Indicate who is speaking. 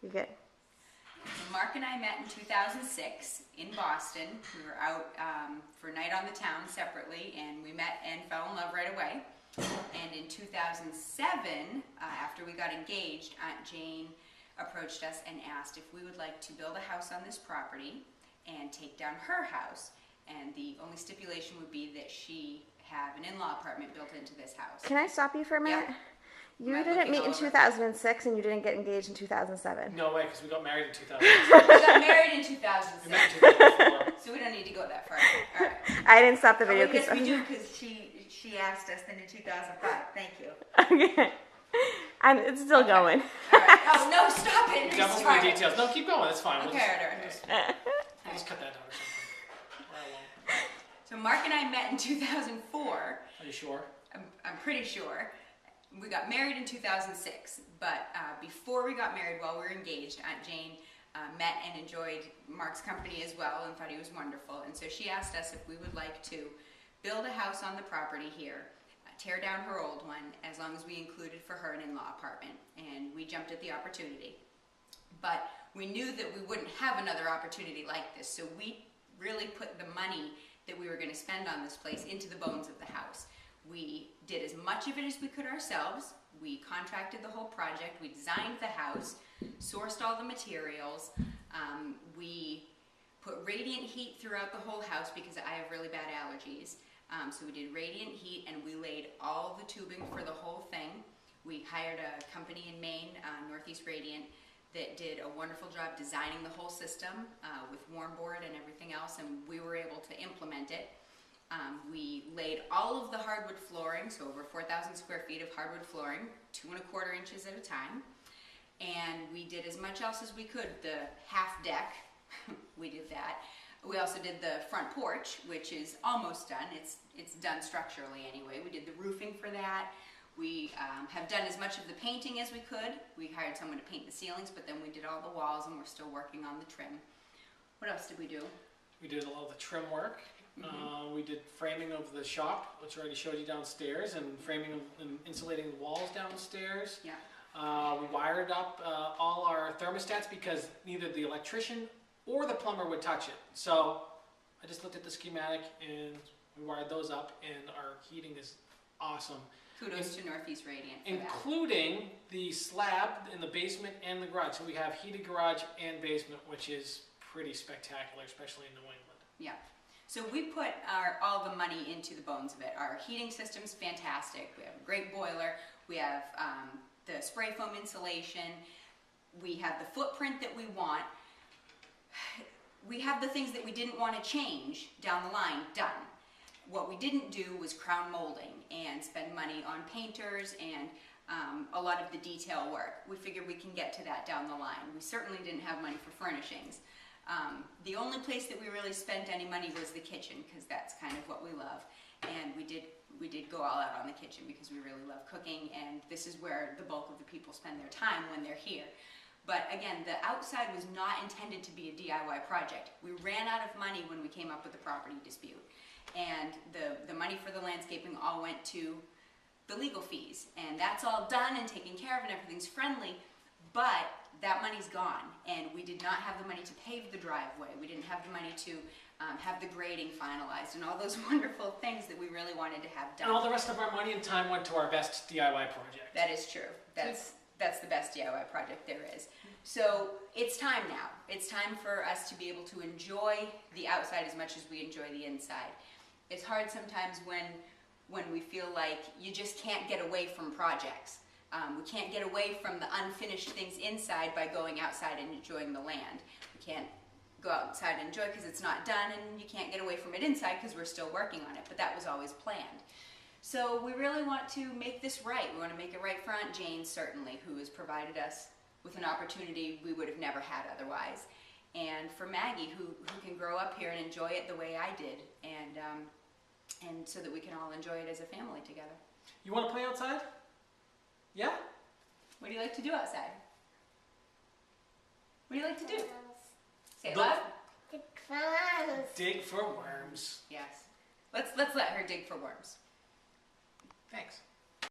Speaker 1: You're good.
Speaker 2: So Mark and I met in 2006 in Boston. We were out for a night on the town separately, and we met and fell in love right away. And in 2007, after we got engaged, Aunt Jane approached us and asked if we would like to build a house on this property and take down her house. And the only stipulation would be that she have an in-law apartment built into this house.
Speaker 1: Can I stop you for a minute?
Speaker 2: Yep.
Speaker 1: You didn't meet in 2006 and you didn't get engaged in 2007.
Speaker 3: No way, because we got married in 2006.
Speaker 2: We got married in 2006.
Speaker 3: We met in 2004.
Speaker 2: So we don't need to go that far. All right.
Speaker 1: I didn't stop the
Speaker 2: Oh,
Speaker 1: video.
Speaker 2: yes, we do, because she asked us then in 2005. Thank you.
Speaker 1: Okay. It's still going.
Speaker 2: All right. Oh, no, stop it.
Speaker 3: Devil's in
Speaker 2: Restart
Speaker 3: the
Speaker 2: it.
Speaker 3: details. No, keep going. That's fine.
Speaker 2: Okay,
Speaker 3: We'll just,
Speaker 2: all right.
Speaker 3: we'll just cut that down or something. Or I won't.
Speaker 2: So Mark and I met in 2004.
Speaker 3: Are you sure?
Speaker 2: I'm pretty sure. We got married in 2006, but before we got married, while we were engaged, Aunt Jane met and enjoyed Mark's company as well and thought he was wonderful. And so she asked us if we would like to build a house on the property here, tear down her old one, as long as we included for her an in-law apartment. And we jumped at the opportunity. But we knew that we wouldn't have another opportunity like this, so we really put the money that we were going to spend on this place into the bones of the house. We did as much of it as we could ourselves. We contracted the whole project. We designed the house, sourced all the materials. We put radiant heat throughout the whole house because I have really bad allergies. So we did radiant heat, and we laid all the tubing for the whole thing. We hired a company in Maine, Northeast Radiant, that did a wonderful job designing the whole system with warm board and everything else, and we were able to implement it. We laid all of the hardwood flooring, so over 4,000 square feet of hardwood flooring, 2¼ inches at a time. And we did as much else as we could. The half deck, we did that. We also did the front porch, which is almost done. It's done structurally anyway. We did the roofing for that. We have done as much of the painting as we could. We hired someone to paint the ceilings, but then we did all the walls, and we're still working on the trim. What else did we do?
Speaker 3: We did a lot of the trim work. We did framing of the shop, which I already showed you downstairs, and framing and insulating the walls downstairs.
Speaker 2: Yeah.
Speaker 3: We wired up all our thermostats because neither the electrician or the plumber would touch it. So I just looked at the schematic and we wired those up, and our heating is awesome.
Speaker 2: Kudos to Northeast Radiant for
Speaker 3: including the slab in the basement and the garage. So we have heated garage and basement, which is pretty spectacular, especially in New England.
Speaker 2: Yeah. So we put all the money into the bones of it. Our heating system's fantastic. We have a great boiler. We have the spray foam insulation. We have the footprint that we want. We have the things that we didn't want to change down the line done. What we didn't do was crown molding and spend money on painters and a lot of the detail work. We figured we can get to that down the line. We certainly didn't have money for furnishings. The only place that we really spent any money was the kitchen, because that's kind of what we love. And we did go all out on the kitchen because we really love cooking, and this is where the bulk of the people spend their time when they're here. But again, the outside was not intended to be a DIY project. We ran out of money when we came up with the property dispute. And the money for the landscaping all went to the legal fees. And that's all done and taken care of, and everything's friendly. But that money's gone, and we did not have the money to pave the driveway. We didn't have the money to have the grading finalized and all those wonderful things that we really wanted to have done.
Speaker 3: And all the rest of our money and time went to our best DIY project.
Speaker 2: That is true. That's the best DIY project there is. So it's time now. It's time for us to be able to enjoy the outside as much as we enjoy the inside. It's hard sometimes when we feel like you just can't get away from projects. We can't get away from the unfinished things inside by going outside and enjoying the land. We can't go outside and enjoy because it's not done, and you can't get away from it inside because we're still working on it, but that was always planned. So we really want to make this right. We want to make it right for Aunt Jane, certainly, who has provided us with an opportunity we would have never had otherwise. And for Maggie, who can grow up here and enjoy it the way I did, and so that we can all enjoy it as a family together.
Speaker 3: You want to play outside? Yeah?
Speaker 2: What do you like to do outside? What do you like to do? Say it loud.
Speaker 4: Dig for worms.
Speaker 3: Dig for worms.
Speaker 2: Yes. Let's let her dig for worms.
Speaker 3: Thanks.